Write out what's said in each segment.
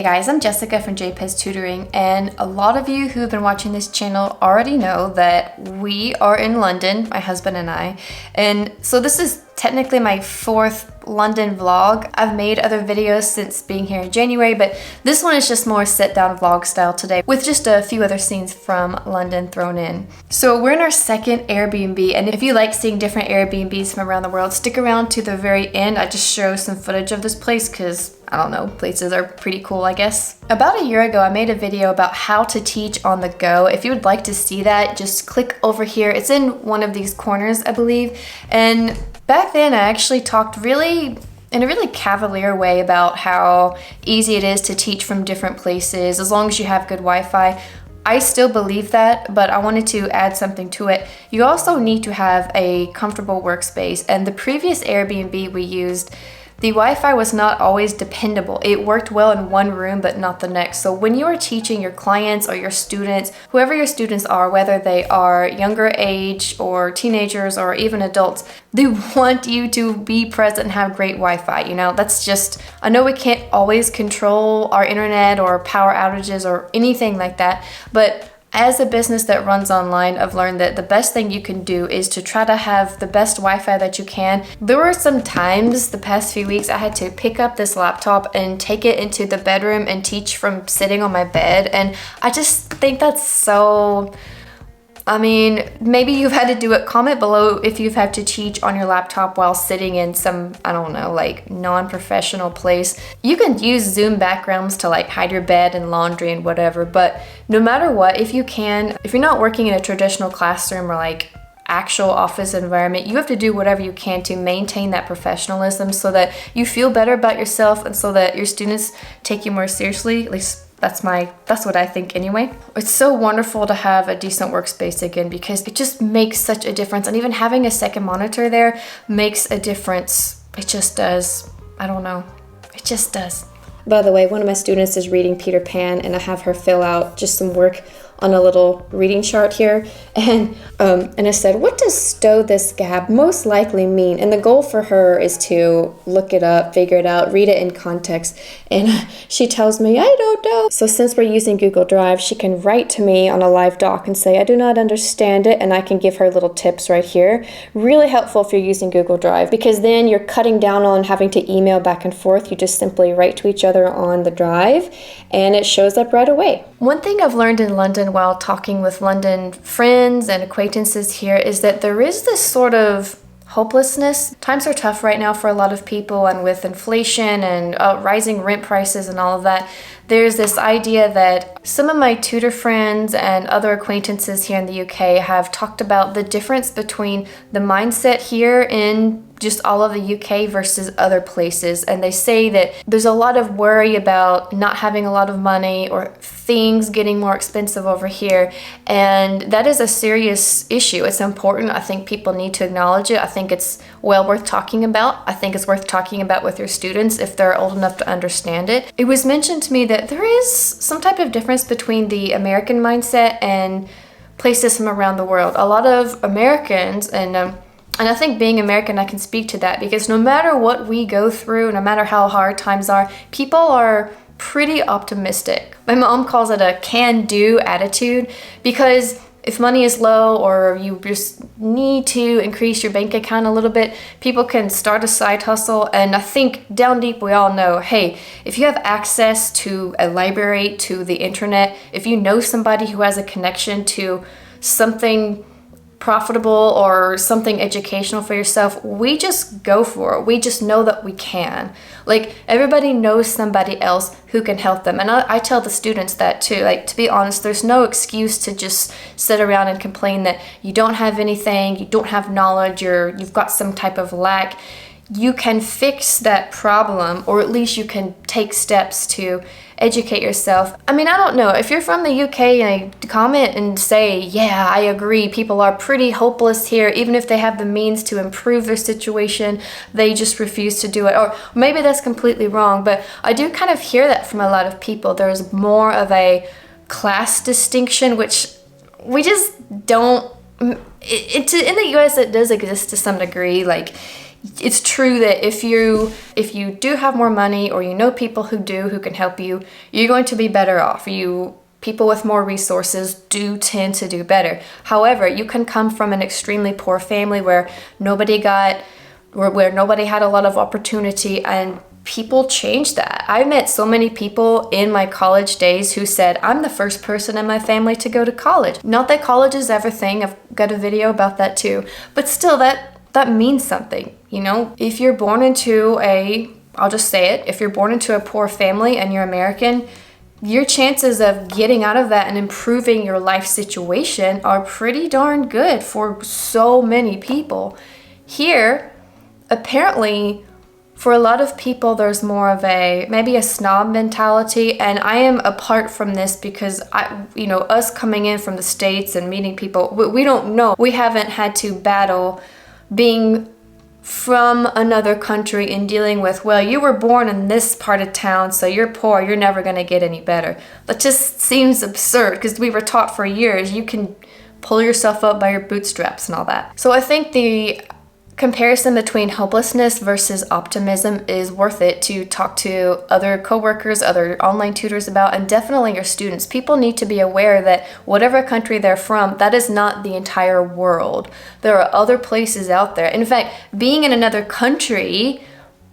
guys, I'm Jessica from PEZ Tutoring, and a lot of you who have been watching this channel already know that we are in London, my husband and I, and so this is technically my fourth London vlog. I've made other videos since being here in January, but this one is just more sit-down vlog style today with just a few other scenes from London thrown in. So we're in our second Airbnb, and if you like seeing different Airbnbs from around the world, stick around to the very end. I just show some footage of this place because I don't know, places are pretty cool, I guess. About a year ago, I made a video about how to teach on the go. If you would like to see that, just click over here. It's in one of these corners, I believe. And back then, I actually talked in a really cavalier way about how easy it is to teach from different places as long as you have good Wi-Fi. I still believe that, but I wanted to add something to it. You also need to have a comfortable workspace, and the previous Airbnb we used, the Wi-Fi was not always dependable. It worked well in one room, but not the next. So when you are teaching your clients or your students, whoever your students are, whether they are younger age or teenagers or even adults, they want you to be present and have great Wi-Fi. You know, that's just, I know we can't always control our internet or power outages or anything like that, but as a business that runs online, I've learned that the best thing you can do is to try to have the best Wi-Fi that you can. There were some times the past few weeks I had to pick up this laptop and take it into the bedroom and teach from sitting on my bed, and I just think that's so... I mean, maybe you've had to do it. Comment below if you've had to teach on your laptop while sitting in some, I don't know, like non-professional place. You can use Zoom backgrounds to like hide your bed and laundry and whatever, but no matter what, if you're not working in a traditional classroom or like actual office environment, you have to do whatever you can to maintain that professionalism so that you feel better about yourself and so that your students take you more seriously. At least that's what I think anyway. It's so wonderful to have a decent workspace again because it just makes such a difference, and even having a second monitor there makes a difference. It just does. I don't know. It just does. By the way, one of my students is reading Peter Pan, and I have her fill out just some work on a little reading chart here, and I said, what does stow this scab most likely mean? And the goal for her is to look it up, figure it out, read it in context, and she tells me, I don't know. So since we're using Google Drive, she can write to me on a live doc and say, I do not understand it, and I can give her little tips right here. Really helpful if you're using Google Drive, because then you're cutting down on having to email back and forth. You just simply write to each other on the drive, and it shows up right away. One thing I've learned in London while talking with London friends and acquaintances here is that there is this sort of hopelessness. Times are tough right now for a lot of people, and with inflation and rising rent prices and all of that, there's this idea that some of my tutor friends and other acquaintances here in the UK have talked about the difference between the mindset here in just all of the UK versus other places, and they say that there's a lot of worry about not having a lot of money or things getting more expensive over here, and that is a serious issue. It's important. I think people need to acknowledge it. I think it's well worth talking about. I think it's worth talking about with your students if they're old enough to understand it. It was mentioned to me that there is some type of difference between the American mindset and places from around the world. A lot of Americans, and I think being American, I can speak to that, because no matter what we go through, no matter how hard times are, people are pretty optimistic. My mom calls it a can-do attitude, because if money is low or you just need to increase your bank account a little bit, people can start a side hustle. And I think down deep we all know, hey, if you have access to a library, to the internet, if you know somebody who has a connection to something profitable or something educational for yourself, we just go for it. We just know that we can. Like, everybody knows somebody else who can help them. And I tell the students that too. Like, to be honest, there's no excuse to just sit around and complain that you don't have anything, you don't have knowledge, you've got some type of lack. You can fix that problem, or at least you can take steps to educate yourself. I mean, I don't know. If you're from the UK, comment and say, yeah, I agree. People are pretty hopeless here. Even if they have the means to improve their situation, they just refuse to do it. Or maybe that's completely wrong, but I do kind of hear that from a lot of people. There's more of a class distinction, which we just don't... in the US, it does exist to some degree. Like, it's true that if you do have more money, or you know people who can help you, you're going to be better off. People with more resources do tend to do better. However, you can come from an extremely poor family where nobody had a lot of opportunity, and people change that. I met so many people in my college days who said, I'm the first person in my family to go to college. Not that college is everything. I've got a video about that too. But still, that means something. You know, if you're born into I'll just say it, if you're born into a poor family and you're American, your chances of getting out of that and improving your life situation are pretty darn good for so many people. Here, apparently, for a lot of people, there's more of maybe a snob mentality, and I am apart from this because us coming in from the States and meeting people, we don't know. We haven't had to battle being from another country and dealing with, well, you were born in this part of town, so you're poor, you're never going to get any better. That just seems absurd, because we were taught for years you can pull yourself up by your bootstraps and all that. So I think the comparison between hopelessness versus optimism is worth it to talk to other coworkers, other online tutors about, and definitely your students. People need to be aware that whatever country they're from, that is not the entire world. There are other places out there. In fact, being in another country,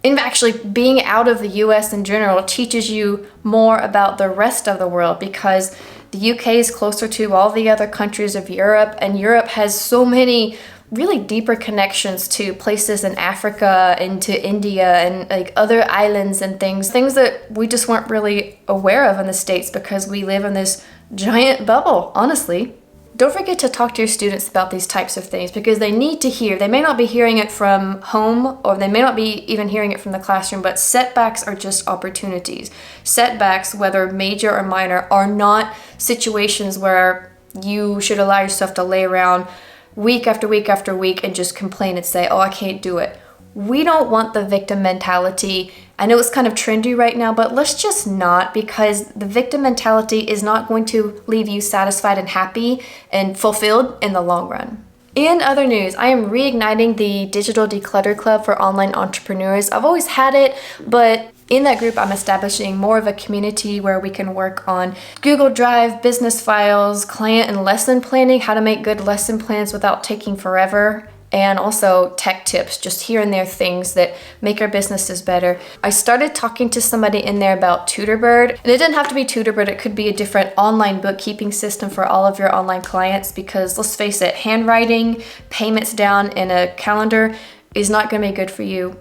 and actually being out of the US in general, teaches you more about the rest of the world, because the UK is closer to all the other countries of Europe, and Europe has so many really deeper connections to places in Africa and to India and like other islands and things that we just weren't really aware of in the States because we live in this giant bubble, honestly. Don't forget to talk to your students about these types of things, because they need to hear. They may not be hearing it from home, or they may not be even hearing it from the classroom, but setbacks are just opportunities. Setbacks, whether major or minor, are not situations where you should allow yourself to lay around week after week after week and just complain and say, oh, I can't do it. We don't want the victim mentality. I know it's kind of trendy right now, but let's just not, because the victim mentality is not going to leave you satisfied and happy and fulfilled in the long run. In other news, I am reigniting the Digital Declutter Club for online entrepreneurs. I've always had it, but in that group, I'm establishing more of a community where we can work on Google Drive, business files, client and lesson planning, how to make good lesson plans without taking forever, and also tech tips, just here and there things that make our businesses better. I started talking to somebody in there about Tutorbird, and it didn't have to be Tutorbird, it could be a different online bookkeeping system for all of your online clients, because let's face it, handwriting payments down in a calendar is not going to be good for you.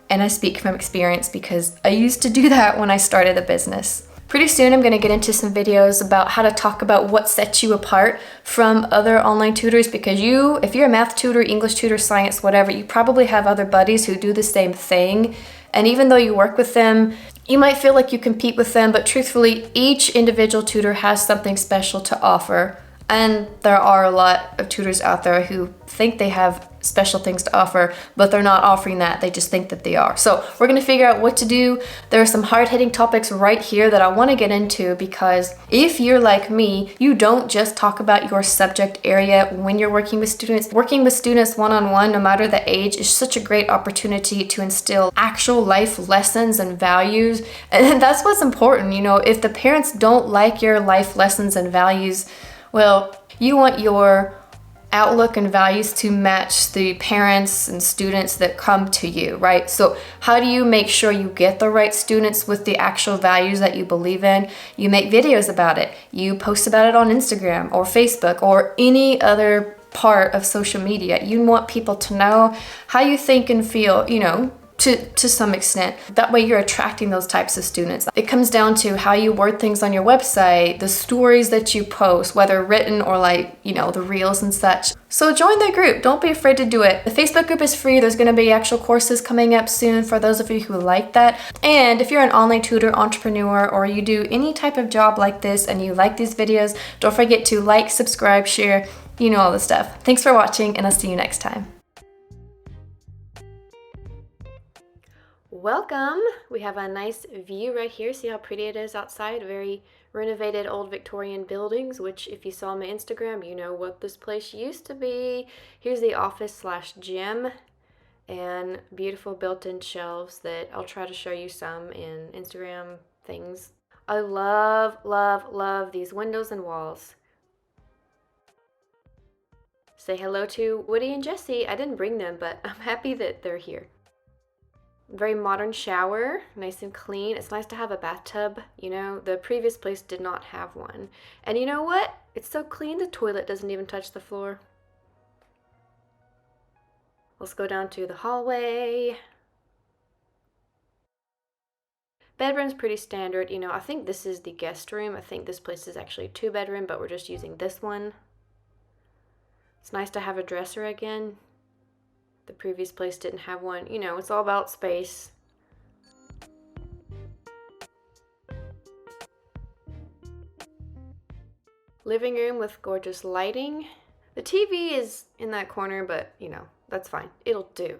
And I speak from experience because I used to do that when I started the business. Pretty soon I'm going to get into some videos about how to talk about what sets you apart from other online tutors, because if you're a math tutor, English tutor, science, whatever, you probably have other buddies who do the same thing. And even though you work with them, you might feel like you compete with them, but truthfully, each individual tutor has something special to offer. And there are a lot of tutors out there who think they have special things to offer, but they're not offering that. They just think that they are. So we're going to figure out what to do. There are some hard-hitting topics right here that I want to get into, because if you're like me, you don't just talk about your subject area when you're working with students. Working with students one-on-one, no matter the age, is such a great opportunity to instill actual life lessons and values. And that's what's important. If the parents don't like your life lessons and values, well, you want your outlook and values to match the parents and students that come to you, right? So how do you make sure you get the right students with the actual values that you believe in? You make videos about it. You post about it on Instagram or Facebook or any other part of social media. You want people to know how you think and feel, to some extent. That way you're attracting those types of students. It comes down to how you word things on your website, the stories that you post, whether written or the reels and such. So join the group. Don't be afraid to do it. The Facebook group is free. There's going to be actual courses coming up soon for those of you who like that. And if you're an online tutor, entrepreneur, or you do any type of job like this and you like these videos, don't forget to like, subscribe, share, all the stuff. Thanks for watching, and I'll see you next time. Welcome. We have a nice view right here. See how pretty it is outside? Very renovated old Victorian buildings, which if you saw my Instagram, you know what this place used to be. Here's the office/gym. and beautiful built-in shelves that I'll try to show you some in Instagram things. I love, love, love these windows and walls. Say hello to Woody and Jesse. I didn't bring them, but I'm happy that they're here. Very modern shower, nice and clean. It's nice to have a bathtub. You know, the previous place did not have one. And you know what? It's so clean the toilet doesn't even touch the floor. Let's go down to the hallway. Bedroom's pretty standard. You know, I think this is the guest room. I think this place is actually a 2-bedroom, but we're just using this one. It's nice to have a dresser again. The previous place didn't have one. You know, it's all about space. Living room with gorgeous lighting. The TV is in that corner, but you know, that's fine. It'll do.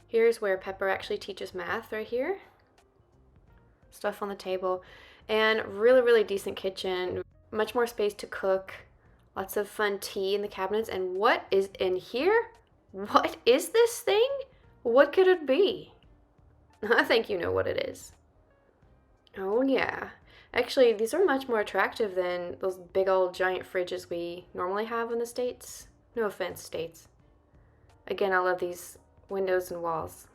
Here's where Pepper actually teaches math right here. Stuff on the table. And really, really decent kitchen. Much more space to cook. Lots of fun tea in the cabinets. And what is in here? What is this thing? What could it be? I think you know what it is. Oh yeah. Actually, these are much more attractive than those big old giant fridges we normally have in the States. No offense, States. Again, I love these windows and walls.